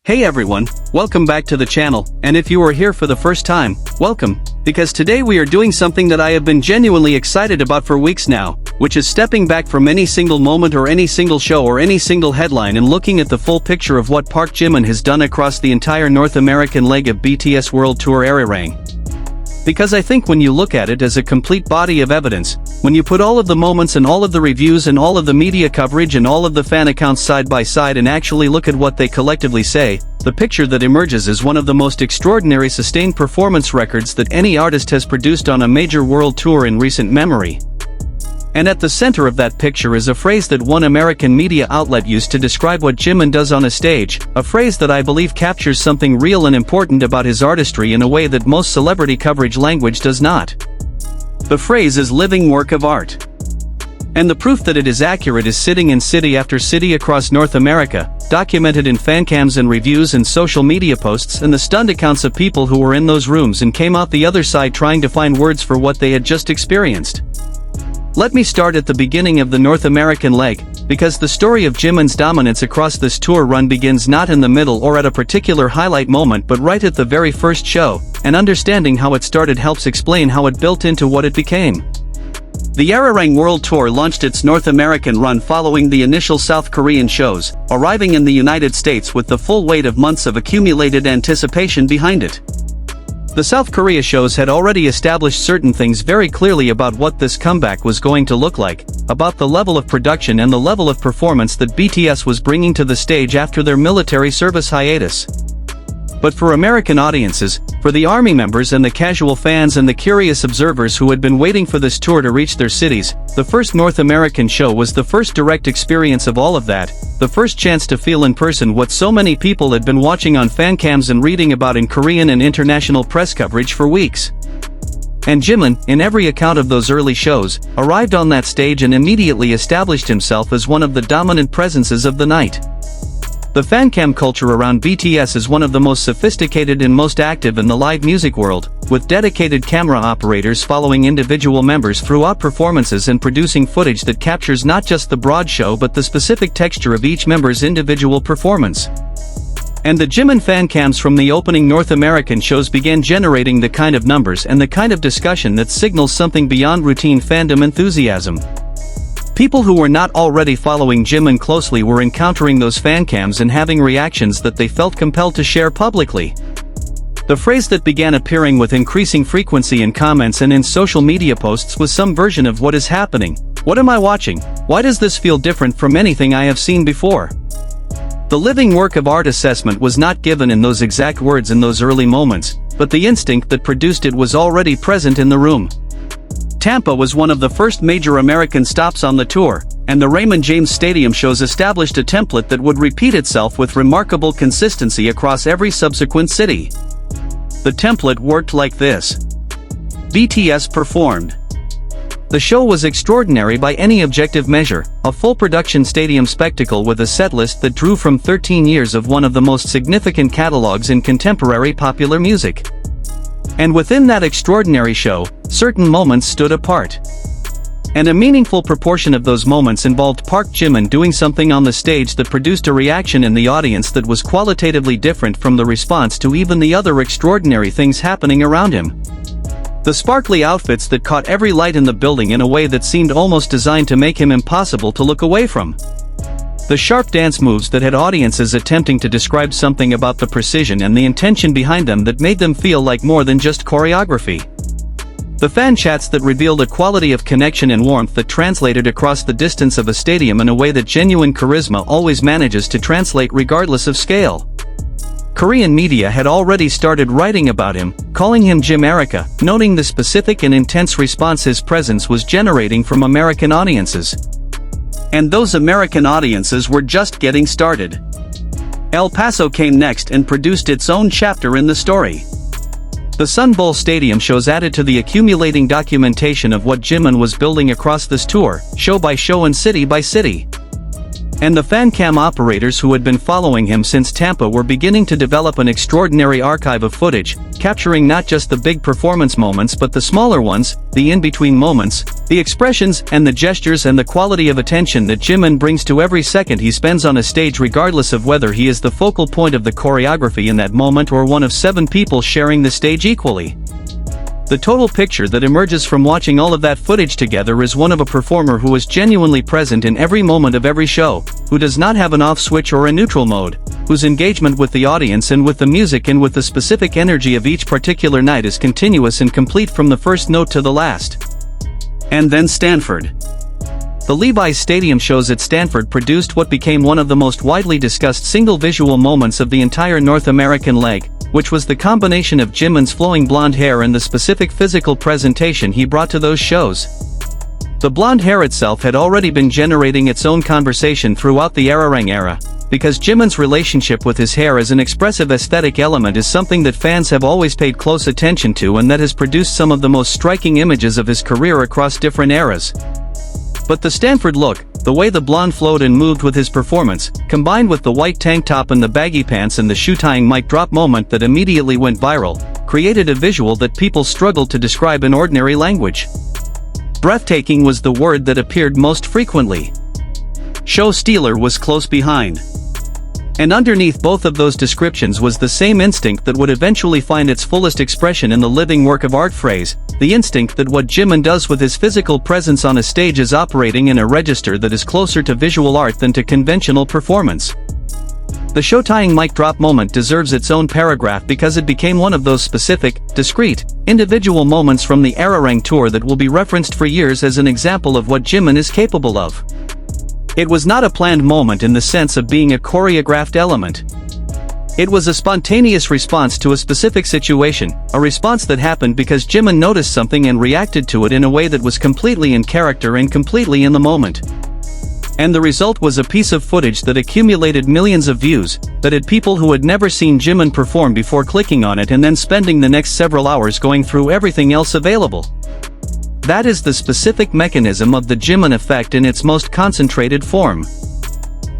Hey everyone, welcome back to the channel, and if you are here for the first time, welcome, because today we are doing something that I have been genuinely excited about for weeks now, which is stepping back from any single moment or any single show or any single headline and looking at the full picture of what ParkJimin has done across the entire North American leg of BTS World Tour Arirang. Because I think when you look at it as a complete body of evidence, when you put all of the moments and all of the reviews and all of the media coverage and all of the fan accounts side by side and actually look at what they collectively say, the picture that emerges is one of the most extraordinary sustained performance records that any artist has produced on a major world tour in recent memory. And at the center of that picture is a phrase that one American media outlet used to describe what Jimin does on a stage, a phrase that I believe captures something real and important about his artistry in a way that most celebrity coverage language does not. The phrase is living work of art. And the proof that it is accurate is sitting in city after city across North America, documented in fancams and reviews and social media posts and the stunned accounts of people who were in those rooms and came out the other side trying to find words for what they had just experienced. Let me start at the beginning of the North American leg, because the story of Jimin's dominance across this tour run begins not in the middle or at a particular highlight moment but right at the very first show, and understanding how it started helps explain how it built into what it became. The Arirang World Tour launched its North American run following the initial South Korean shows, arriving in the United States with the full weight of months of accumulated anticipation behind it. The South Korea shows had already established certain things very clearly about what this comeback was going to look like, about the level of production and the level of performance that BTS was bringing to the stage after their military service hiatus. But for American audiences, for the ARMY members and the casual fans and the curious observers who had been waiting for this tour to reach their cities, the first North American show was the first direct experience of all of that, the first chance to feel in person what so many people had been watching on fancams and reading about in Korean and international press coverage for weeks. And Jimin, in every account of those early shows, arrived on that stage and immediately established himself as one of the dominant presences of the night. The fancam culture around BTS is one of the most sophisticated and most active in the live music world, with dedicated camera operators following individual members throughout performances and producing footage that captures not just the broad show but the specific texture of each member's individual performance. And the Jimin fancams from the opening North American shows began generating the kind of numbers and the kind of discussion that signals something beyond routine fandom enthusiasm. People who were not already following Jimin closely were encountering those fancams and having reactions that they felt compelled to share publicly. The phrase that began appearing with increasing frequency in comments and in social media posts was some version of "what is happening? What am I watching? Why does this feel different from anything I have seen before?" The living work of art assessment was not given in those exact words in those early moments, but the instinct that produced it was already present in the room. Tampa was one of the first major American stops on the tour, and the Raymond James Stadium shows established a template that would repeat itself with remarkable consistency across every subsequent city. The template worked like this. BTS performed. The show was extraordinary by any objective measure, a full production stadium spectacle with a setlist that drew from 13 years of one of the most significant catalogs in contemporary popular music. And within that extraordinary show, certain moments stood apart. And a meaningful proportion of those moments involved ParkJimin doing something on the stage that produced a reaction in the audience that was qualitatively different from the response to even the other extraordinary things happening around him. The sparkly outfits that caught every light in the building in a way that seemed almost designed to make him impossible to look away from. The sharp dance moves that had audiences attempting to describe something about the precision and the intention behind them that made them feel like more than just choreography. The fan chats that revealed a quality of connection and warmth that translated across the distance of a stadium in a way that genuine charisma always manages to translate regardless of scale. Korean media had already started writing about him, calling him Jimerica, noting the specific and intense response his presence was generating from American audiences. And those American audiences were just getting started. El Paso came next and produced its own chapter in the story. The Sun Bowl Stadium shows added to the accumulating documentation of what Jimin was building across this tour, show by show and city by city. And the fan cam operators who had been following him since Tampa were beginning to develop an extraordinary archive of footage, capturing not just the big performance moments but the smaller ones, the in-between moments, the expressions and the gestures and the quality of attention that Jimin brings to every second he spends on a stage, regardless of whether he is the focal point of the choreography in that moment or one of 7 people sharing the stage equally. The total picture that emerges from watching all of that footage together is one of a performer who is genuinely present in every moment of every show, who does not have an off switch or a neutral mode, whose engagement with the audience and with the music and with the specific energy of each particular night is continuous and complete from the first note to the last. And then Stanford. The Levi's Stadium shows at Stanford produced what became one of the most widely discussed single visual moments of the entire North American leg, which was the combination of Jimin's flowing blonde hair and the specific physical presentation he brought to those shows. The blonde hair itself had already been generating its own conversation throughout the Ararang era, because Jimin's relationship with his hair as an expressive aesthetic element is something that fans have always paid close attention to and that has produced some of the most striking images of his career across different eras. But the Stanford look, the way the blonde flowed and moved with his performance, combined with the white tank top and the baggy pants and the shoe-tying mic drop moment that immediately went viral, created a visual that people struggled to describe in ordinary language. Breathtaking was the word that appeared most frequently. Show stealer was close behind. And underneath both of those descriptions was the same instinct that would eventually find its fullest expression in the living work of art phrase, the instinct that what Jimin does with his physical presence on a stage is operating in a register that is closer to visual art than to conventional performance. The show-tying mic drop moment deserves its own paragraph because it became one of those specific, discrete, individual moments from the Ararang tour that will be referenced for years as an example of what Jimin is capable of. It was not a planned moment in the sense of being a choreographed element. It was a spontaneous response to a specific situation, a response that happened because Jimin noticed something and reacted to it in a way that was completely in character and completely in the moment. And the result was a piece of footage that accumulated millions of views, that had people who had never seen Jimin perform before clicking on it and then spending the next several hours going through everything else available. That is the specific mechanism of the Jimin effect in its most concentrated form.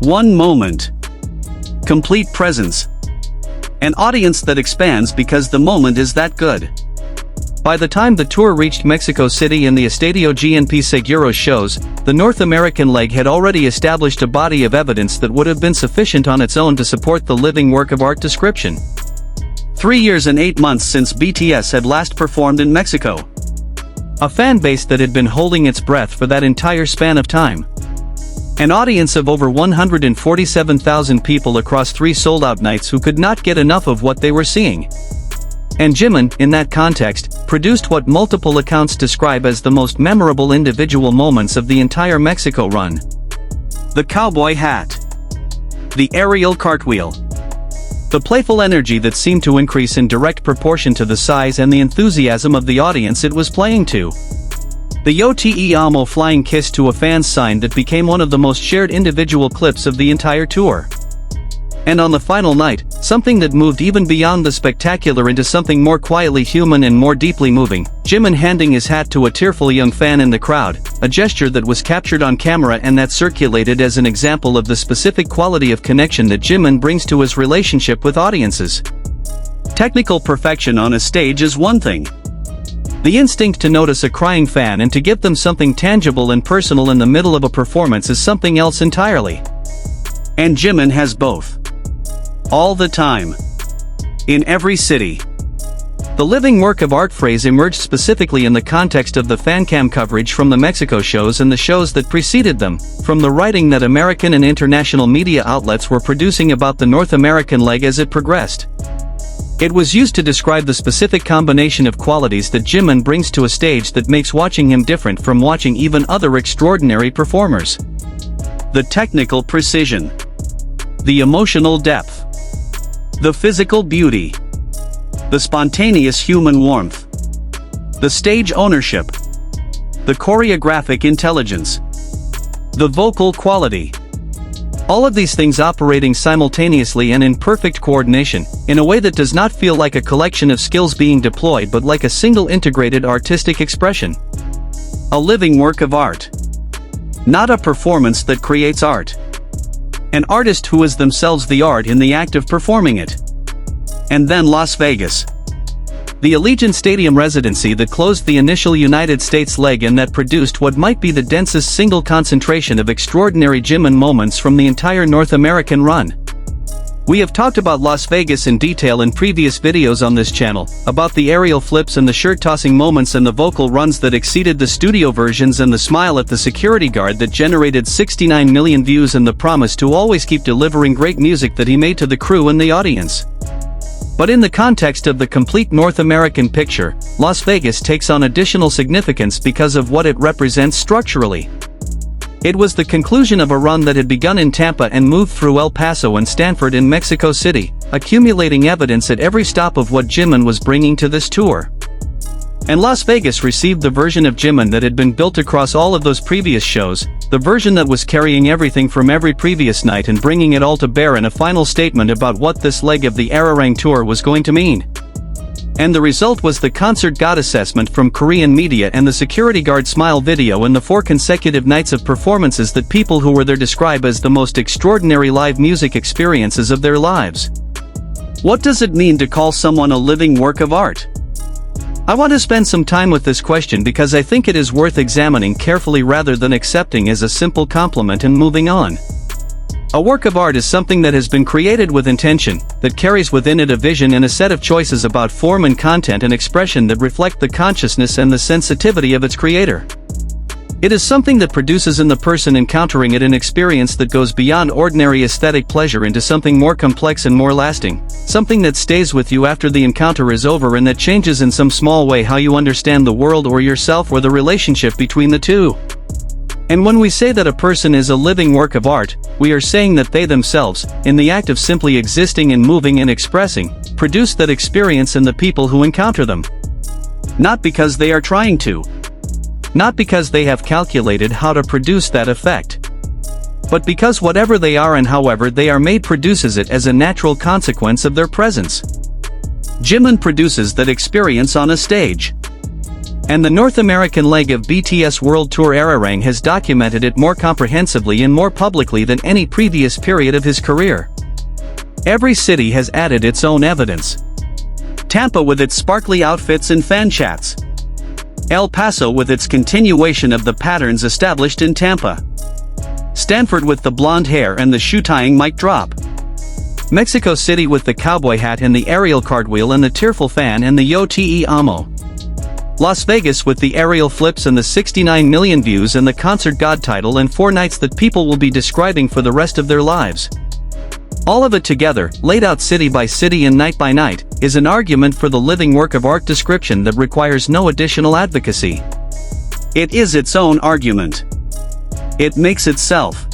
One moment. Complete presence. An audience that expands because the moment is that good. By the time the tour reached Mexico City and the Estadio GNP Seguros shows, the North American leg had already established a body of evidence that would have been sufficient on its own to support the living work of art description. 3 years and 8 months since BTS had last performed in Mexico. A fan base that had been holding its breath for that entire span of time. An audience of over 147,000 people across 3 sold-out nights who could not get enough of what they were seeing. And Jimin, in that context, produced what multiple accounts describe as the most memorable individual moments of the entire Mexico run. The cowboy hat. The aerial cartwheel. The playful energy that seemed to increase in direct proportion to the size and the enthusiasm of the audience it was playing to. The Yo Te Amo flying kiss to a fan's sign that became one of the most shared individual clips of the entire tour. And on the final night, something that moved even beyond the spectacular into something more quietly human and more deeply moving, Jimin handing his hat to a tearful young fan in the crowd, a gesture that was captured on camera and that circulated as an example of the specific quality of connection that Jimin brings to his relationship with audiences. Technical perfection on a stage is one thing. The instinct to notice a crying fan and to give them something tangible and personal in the middle of a performance is something else entirely. And Jimin has both. All the time. In every city. The living work of art phrase emerged specifically in the context of the fancam coverage from the Mexico shows and the shows that preceded them, from the writing that American and international media outlets were producing about the North American leg as it progressed. It was used to describe the specific combination of qualities that Jimin brings to a stage that makes watching him different from watching even other extraordinary performers. The technical precision. The emotional depth. The physical beauty. The spontaneous human warmth. The stage ownership. The choreographic intelligence. The vocal quality. All of these things operating simultaneously and in perfect coordination, in a way that does not feel like a collection of skills being deployed but like a single integrated artistic expression. A living work of art. Not a performance that creates art. An artist who is themselves the art in the act of performing it. And then Las Vegas. The Allegiant Stadium residency that closed the initial United States leg and that produced what might be the densest single concentration of extraordinary Jimin moments from the entire North American run. We have talked about Las Vegas in detail in previous videos on this channel, about the aerial flips and the shirt-tossing moments and the vocal runs that exceeded the studio versions and the smile at the security guard that generated 69 million views and the promise to always keep delivering great music that he made to the crew and the audience. But in the context of the complete North American picture, Las Vegas takes on additional significance because of what it represents structurally. It was the conclusion of a run that had begun in Tampa and moved through El Paso and Stanford in Mexico City, accumulating evidence at every stop of what Jimin was bringing to this tour. And Las Vegas received the version of Jimin that had been built across all of those previous shows, the version that was carrying everything from every previous night and bringing it all to bear in a final statement about what this leg of the Arirang tour was going to mean. And the result was the concert god assessment from Korean media and the security guard smile video and the 4 consecutive nights of performances that people who were there describe as the most extraordinary live music experiences of their lives. What does it mean to call someone a living work of art? I want to spend some time with this question because I think it is worth examining carefully rather than accepting as a simple compliment and moving on. A work of art is something that has been created with intention, that carries within it a vision and a set of choices about form and content and expression that reflect the consciousness and the sensitivity of its creator. It is something that produces in the person encountering it an experience that goes beyond ordinary aesthetic pleasure into something more complex and more lasting, something that stays with you after the encounter is over and that changes in some small way how you understand the world or yourself or the relationship between the two. And when we say that a person is a living work of art, we are saying that they themselves, in the act of simply existing and moving and expressing, produce that experience in the people who encounter them. Not because they are trying to. Not because they have calculated how to produce that effect. But because whatever they are and however they are made produces it as a natural consequence of their presence. Jimin produces that experience on a stage. And the North American leg of BTS World Tour Arirang has documented it more comprehensively and more publicly than any previous period of his career. Every city has added its own evidence. Tampa with its sparkly outfits and fan chats. El Paso with its continuation of the patterns established in Tampa. Stanford with the blonde hair and the shoe-tying mic drop. Mexico City with the cowboy hat and the aerial cartwheel and the tearful fan and the Yo Te Amo. Las Vegas with the aerial flips and the 69 million views and the concert god title and 4 nights that people will be describing for the rest of their lives. All of it together, laid out city by city and night by night, is an argument for the living work of art description that requires no additional advocacy. It is its own argument. It makes itself.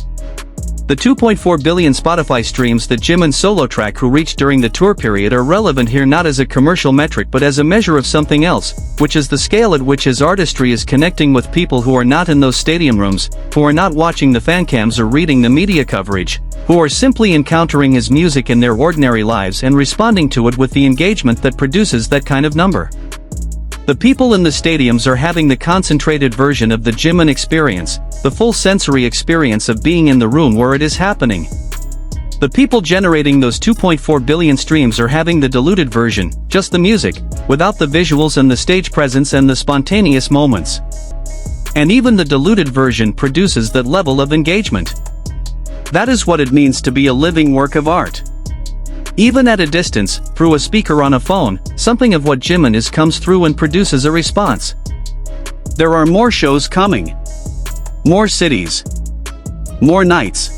The 2.4 billion Spotify streams that Jimin's solo track who reached during the tour period are relevant here not as a commercial metric but as a measure of something else, which is the scale at which his artistry is connecting with people who are not in those stadium rooms, who are not watching the fan cams or reading the media coverage, who are simply encountering his music in their ordinary lives and responding to it with the engagement that produces that kind of number. The people in the stadiums are having the concentrated version of the Jimin experience, the full sensory experience of being in the room where it is happening. The people generating those 2.4 billion streams are having the diluted version, just the music, without the visuals and the stage presence and the spontaneous moments. And even the diluted version produces that level of engagement. That is what it means to be a living work of art. Even at a distance, through a speaker on a phone, something of what Jimin is comes through and produces a response. There are more shows coming. More cities. More nights.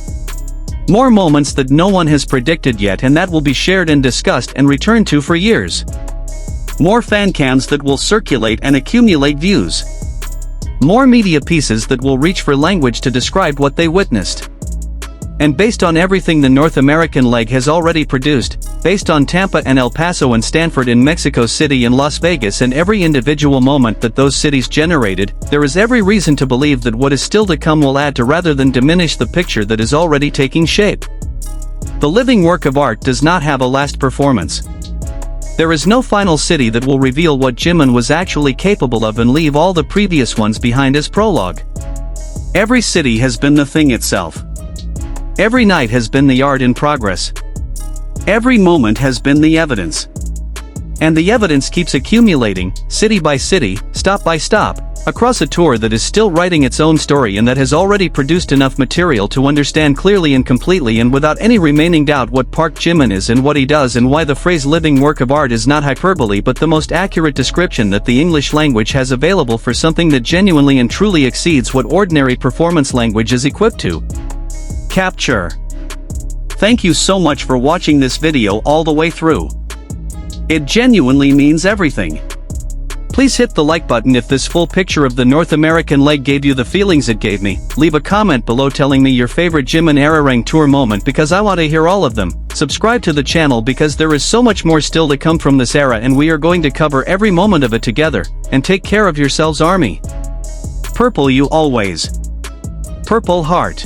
More moments that no one has predicted yet and that will be shared and discussed and returned to for years. More fan cams that will circulate and accumulate views. More media pieces that will reach for language to describe what they witnessed. And based on everything the North American leg has already produced, based on Tampa and El Paso and Stanford in Mexico City and Las Vegas and every individual moment that those cities generated, there is every reason to believe that what is still to come will add to rather than diminish the picture that is already taking shape. The living work of art does not have a last performance. There is no final city that will reveal what Jimin was actually capable of and leave all the previous ones behind as prologue. Every city has been the thing itself. Every night has been the art in progress. Every moment has been the evidence. And the evidence keeps accumulating, city by city, stop by stop, across a tour that is still writing its own story and that has already produced enough material to understand clearly and completely and without any remaining doubt what ParkJimin is and what he does and why the phrase living work of art is not hyperbole but the most accurate description that the English language has available for something that genuinely and truly exceeds what ordinary performance language is equipped to capture. Thank you so much for watching this video all the way through. It genuinely means everything. Please hit the like button if this full picture of the North American leg gave you the feelings it gave me. Leave a comment below telling me your favorite Jimin Erarang tour moment because I want to hear all of them. Subscribe to the channel because there is so much more still to come from this era and we are going to cover every moment of it together. And take care of yourselves, army. Purple you always. Purple heart.